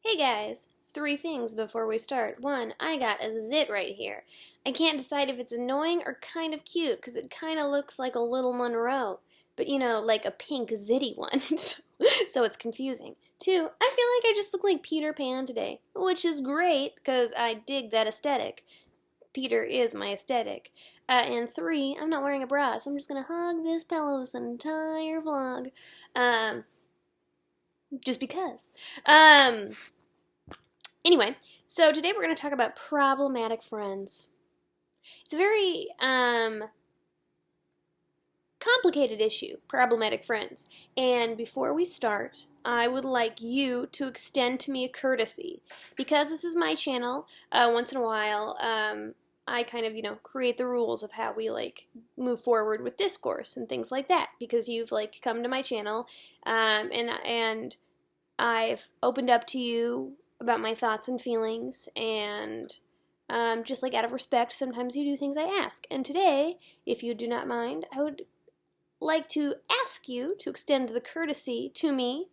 Hey guys, three things before we start. One, I got a zit right here. I can't decide if it's annoying or kind of cute because it kind of looks like a little Monroe, but like a pink zitty one, so it's confusing. Two, I feel like I just look like Peter Pan today, which is great because I dig that aesthetic. Peter is my aesthetic. And three, I'm not wearing a bra, so I'm just gonna hug this pillow this entire vlog. Um, just because. Um, Anyway, so today we're going to talk about problematic friends. It's a very complicated issue, problematic friends. And before we start, I would like you to extend to me a courtesy. Because this is my channel, once in a while, I kind of, create the rules of how we, move forward with discourse and things like that. Because you've, come to my channel, and I've opened up to you about my thoughts and feelings, and just out of respect, sometimes you do things I ask. And today, if you do not mind, I would like to ask you to extend the courtesy to me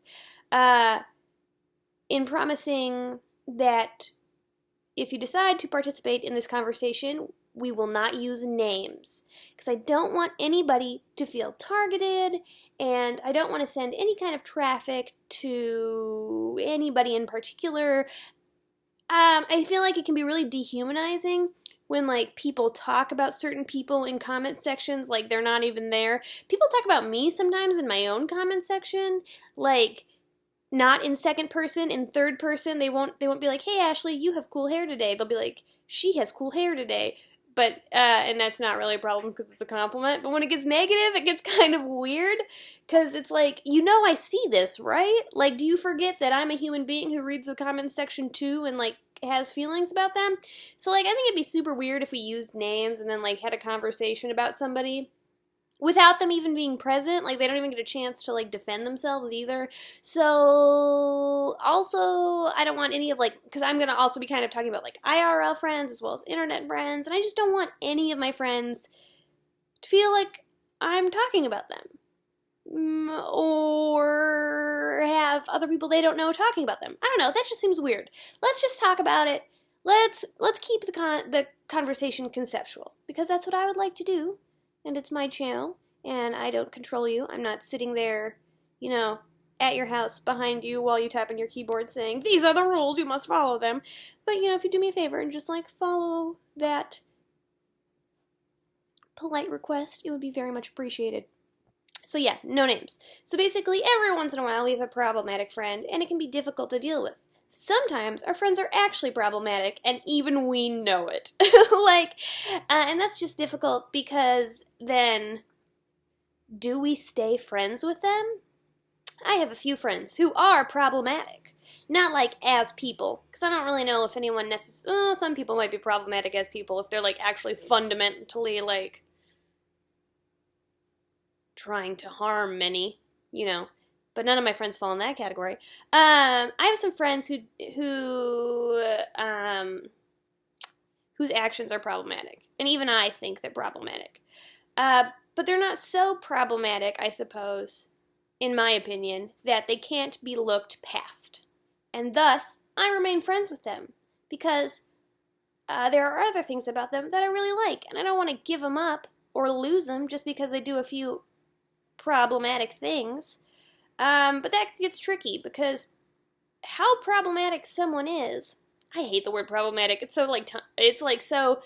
in promising that if you decide to participate in this conversation, we will not use names, because I don't want anybody to feel targeted, and I don't want to send any kind of traffic to anybody in particular. I feel like it can be really dehumanizing when people talk about certain people in comment sections like they're not even there. People talk about me sometimes in my own comment section, not in second person, in third person. They won't be like, "Hey Ashley, you have cool hair today." They'll be like, "She has cool hair today." But, and that's not really a problem because it's a compliment. But when it gets negative, it gets kind of weird. Because it's like, I see this, right? Do you forget that I'm a human being who reads the comments section too and, has feelings about them? So, I think it'd be super weird if we used names and then, had a conversation about somebody without them even being present. They don't even get a chance to defend themselves either. So also, I don't want any of because I'm gonna also be kind of talking about IRL friends as well as internet friends, and I just don't want any of my friends to feel like I'm talking about them, or have other people they don't know talking about them. I don't know, that just seems weird. Let's just talk about it. Let's keep the conversation conceptual, because that's what I would like to do. And it's my channel, and I don't control you. I'm not sitting there, at your house behind you while you tap on your keyboard saying, "These are the rules, you must follow them." But, if you do me a favor and just, follow that polite request, it would be very much appreciated. So yeah, no names. So basically, every once in a while we have a problematic friend, and it can be difficult to deal with. Sometimes our friends are actually problematic, and even we know it. And that's just difficult because then, do we stay friends with them? I have a few friends who are problematic. Not as people, because I don't really know if anyone necessarily. Some people might be problematic as people if they're actually fundamentally trying to harm many, but none of my friends fall in that category. I have some friends whose actions are problematic, and even I think they're problematic. But they're not so problematic, I suppose, in my opinion, that they can't be looked past. And thus, I remain friends with them, because there are other things about them that I really like, and I don't want to give them up or lose them just because they do a few problematic things. But that gets tricky, because how problematic someone is, I hate the word problematic. It's so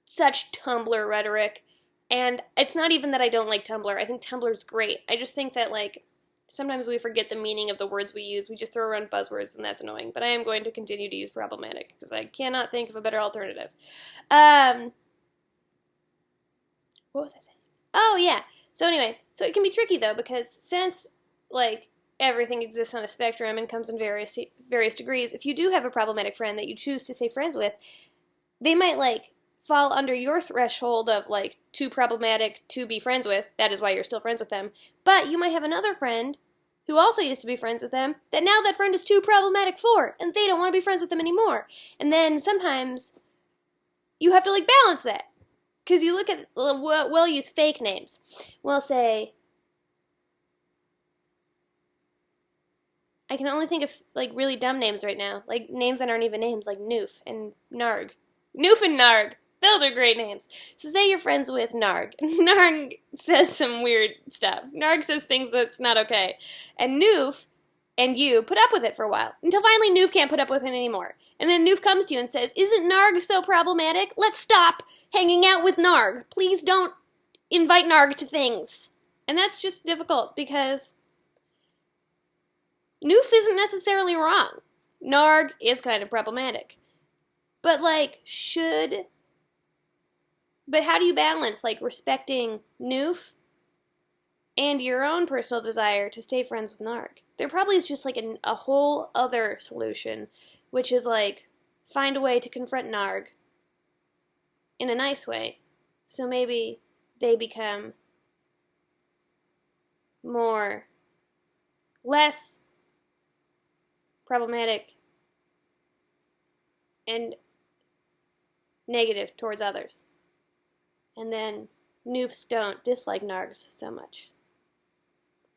such Tumblr rhetoric, and it's not even that I don't like Tumblr. I think Tumblr's great. I just think that sometimes we forget the meaning of the words we use. We just throw around buzzwords, and that's annoying. But I am going to continue to use problematic because I cannot think of a better alternative. What was I saying? Oh yeah. So anyway, so it can be tricky though, because since everything exists on a spectrum and comes in various degrees, if you do have a problematic friend that you choose to stay friends with, they might fall under your threshold of too problematic to be friends with. That is why you're still friends with them. But you might have another friend who also used to be friends with them that now that friend is too problematic for, and they don't want to be friends with them anymore. And then sometimes you have to balance that. Because you look at, we'll use fake names. We'll say, I can only think of like really dumb names right now, like names that aren't even names, like Noof and Narg. Noof and Narg. Those are great names. So say you're friends with Narg. Narg says some weird stuff. Narg says things that's not okay. And Noof and you put up with it for a while, until finally Noof can't put up with it anymore. And then Noof comes to you and says, isn't Narg so problematic? Let's stop hanging out with Narg. Please don't invite Narg to things. And that's just difficult because Noof isn't necessarily wrong. Narg is kind of problematic. But but how do you balance, like, respecting Noof and your own personal desire to stay friends with Narg? There probably is just, like, a whole other solution, which is, like, find a way to confront Narg in a nice way. So maybe they become less problematic and negative towards others. And then Noofs don't dislike Nargs so much.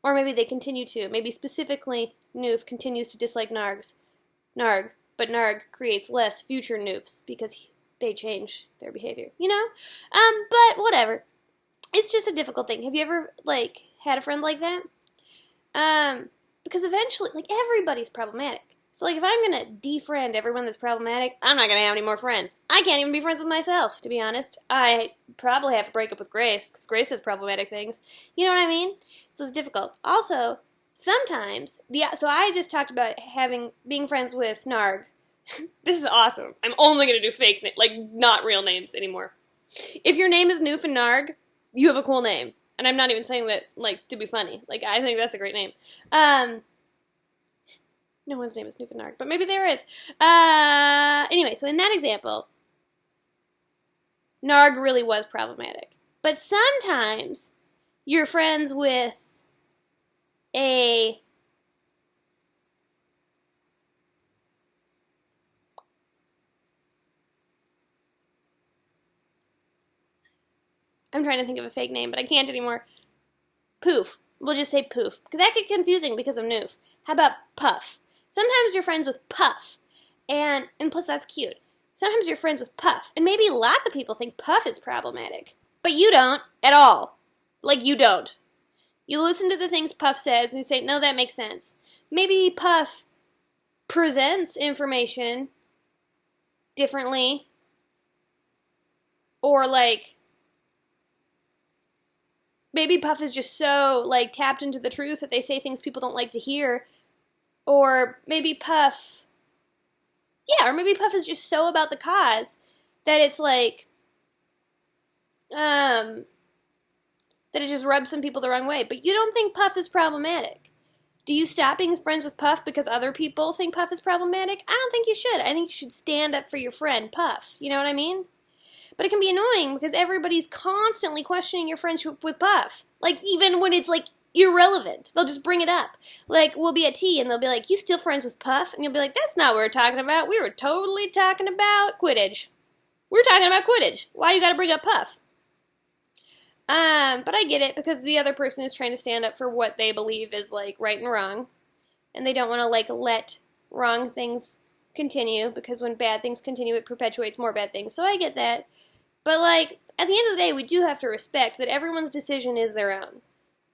Or maybe they continue to. Maybe specifically Noof continues to dislike Narg, but Narg creates less future Noofs because they change their behavior, you know? But whatever. It's just a difficult thing. Have you ever, like, had a friend like that? Because eventually, like, everybody's problematic. So, like, if I'm going to defriend everyone that's problematic, I'm not going to have any more friends. I can't even be friends with myself, to be honest. I probably have to break up with Grace, because Grace does problematic things. You know what I mean? So it's difficult. Also, sometimes, so I just talked about being friends with Narg. This is awesome. I'm only going to do fake, not real names anymore. If your name is Noof and Narg, you have a cool name. And I'm not even saying that, like, to be funny. Like, I think that's a great name. No one's name is Noof and Narg, but maybe there is. Anyway, so in that example, Narg really was problematic. But sometimes you're friends with I'm trying to think of a fake name, but I can't anymore. Poof. We'll just say Poof. Because that gets confusing because of Noof. How about Puff? Sometimes you're friends with Puff, and plus that's cute. Sometimes you're friends with Puff, and maybe lots of people think Puff is problematic, but you don't at all. Like, you don't. You listen to the things Puff says, and you say, no, that makes sense. Maybe Puff presents information differently, or, like, maybe Puff is just so, like, tapped into the truth that they say things people don't like to hear. Or maybe Puff is just so about the cause that it's like, that it just rubs some people the wrong way. But you don't think Puff is problematic. Do you stop being friends with Puff because other people think Puff is problematic? I don't think you should. I think you should stand up for your friend, Puff. You know what I mean? But it can be annoying because everybody's constantly questioning your friendship with Puff. Like, even when it's, like, irrelevant. They'll just bring it up. Like, we'll be at tea, and they'll be like, you still friends with Puff? And you'll be like, that's not what we're talking about. We were totally talking about Quidditch. We're talking about Quidditch. Why you gotta bring up Puff? But I get it, because the other person is trying to stand up for what they believe is, like, right and wrong. And they don't want to, like, let wrong things continue, because when bad things continue, it perpetuates more bad things. So I get that. But, like, at the end of the day, we do have to respect that everyone's decision is their own.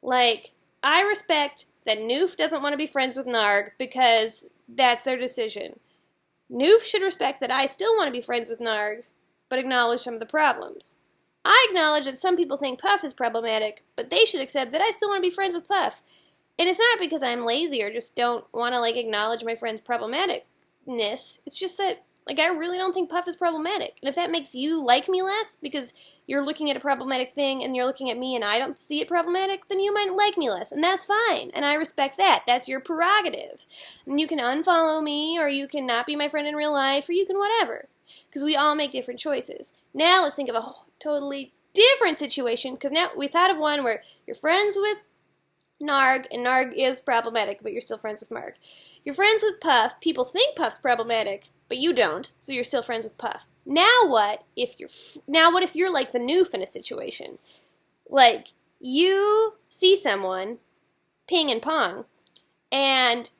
Like, I respect that Noof doesn't want to be friends with Narg because that's their decision. Noof should respect that I still want to be friends with Narg, but acknowledge some of the problems. I acknowledge that some people think Puff is problematic, but they should accept that I still want to be friends with Puff. And it's not because I'm lazy or just don't want to, like, acknowledge my friend's problematicness. It's just that, like, I really don't think Puff is problematic. And if that makes you like me less because you're looking at a problematic thing and you're looking at me and I don't see it problematic, then you might like me less. And that's fine. And I respect that. That's your prerogative. And you can unfollow me, or you can not be my friend in real life, or you can whatever. Because we all make different choices. Now let's think of a totally different situation. Because now we thought of one where you're friends with Narg, and Narg is problematic, but you're still friends with Narg. You're friends with Puff. People think Puff's problematic, but you don't, so you're still friends with Puff. Now what if you're like the Noof in a situation? Like, you see someone, ping and pong, and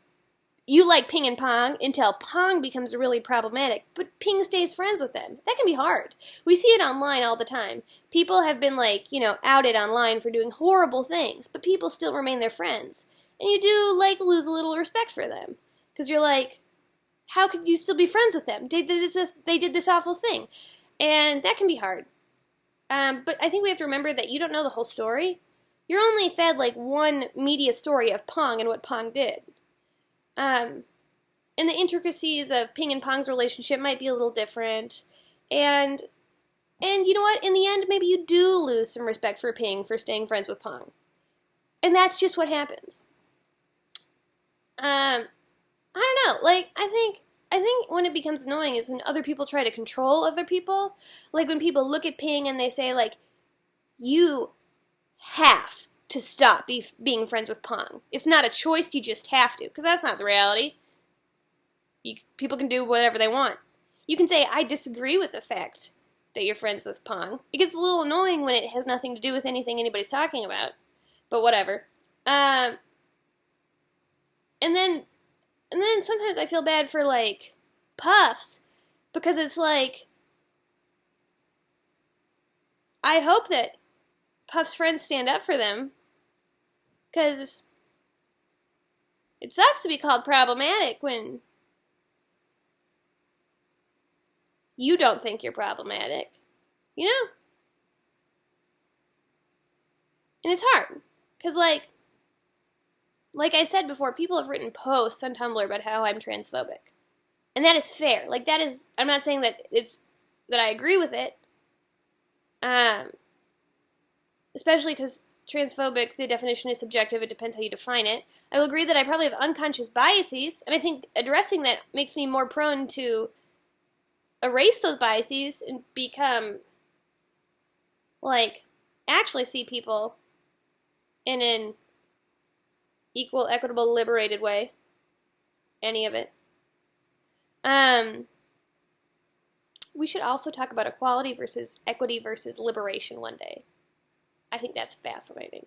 you like Ping and Pong until Pong becomes really problematic, but Ping stays friends with them. That can be hard. We see it online all the time. People have been, like, outed online for doing horrible things, but people still remain their friends. And you do, like, lose a little respect for them. Because you're like, how could you still be friends with them? They did this awful thing. And that can be hard. But I think we have to remember that you don't know the whole story. You're only fed, like, one media story of Pong and what Pong did. And the intricacies of Ping and Pong's relationship might be a little different. And you know what? In the end, maybe you do lose some respect for Ping for staying friends with Pong. And that's just what happens. I don't know. Like, I think when it becomes annoying is when other people try to control other people. Like, when people look at Ping and they say, like, you have to stop being friends with Pong. It's not a choice, you just have to, because that's not the reality. People can do whatever they want. You can say, I disagree with the fact that you're friends with Pong. It gets a little annoying when it has nothing to do with anything anybody's talking about, but whatever. And then sometimes I feel bad for, like, Puffs, because it's like, I hope that Puff's friends stand up for them, because it sucks to be called problematic when you don't think you're problematic, you know? And it's hard, because, like I said before, people have written posts on Tumblr about how I'm transphobic. And that is fair. Like, that is, I'm not saying that that I agree with it. Especially because transphobic, the definition is subjective, it depends how you define it. I will agree that I probably have unconscious biases, and I think addressing that makes me more prone to erase those biases and become, like, actually see people in an equal, equitable, liberated way. Any of it. We should also talk about equality versus equity versus liberation one day. I think that's fascinating.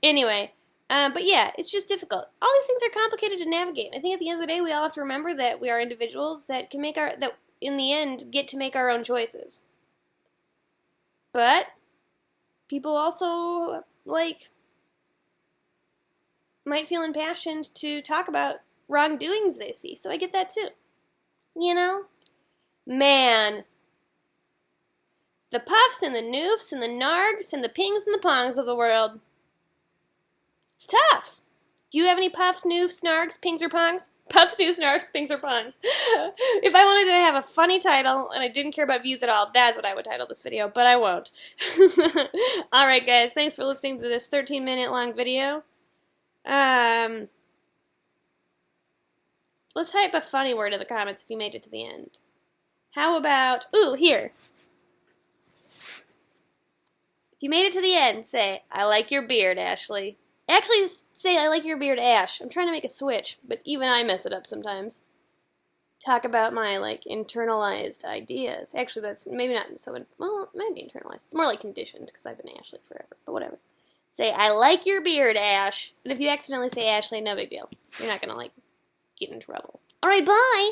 Anyway, but yeah, it's just difficult. All these things are complicated to navigate. I think at the end of the day, we all have to remember that we are individuals that can that in the end get to make our own choices. But people also, like, might feel impassioned to talk about wrongdoings they see. So I get that too. You know? Man. The Puffs and the Noofs and the Nargs and the Pings and the Pongs of the world. It's tough. Do you have any Puffs, Noofs, Nargs, Pings, or Pongs? Puffs, Noofs, Nargs, Pings, or Pongs. If I wanted to have a funny title and I didn't care about views at all, that's what I would title this video, but I won't. Alright guys, thanks for listening to this 13-minute long video. Let's type a funny word in the comments if you made it to the end. How about, ooh, here. If you made it to the end, say, I like your beard, Ashley. Actually, say, I like your beard, Ash. I'm trying to make a switch, but even I mess it up sometimes. Talk about my, like, internalized ideas. Actually, that's maybe not so, well, it might be internalized. It's more like conditioned, because I've been Ashley forever, but whatever. Say, I like your beard, Ash. And if you accidentally say Ashley, no big deal. You're not gonna, like, get in trouble. Alright, bye!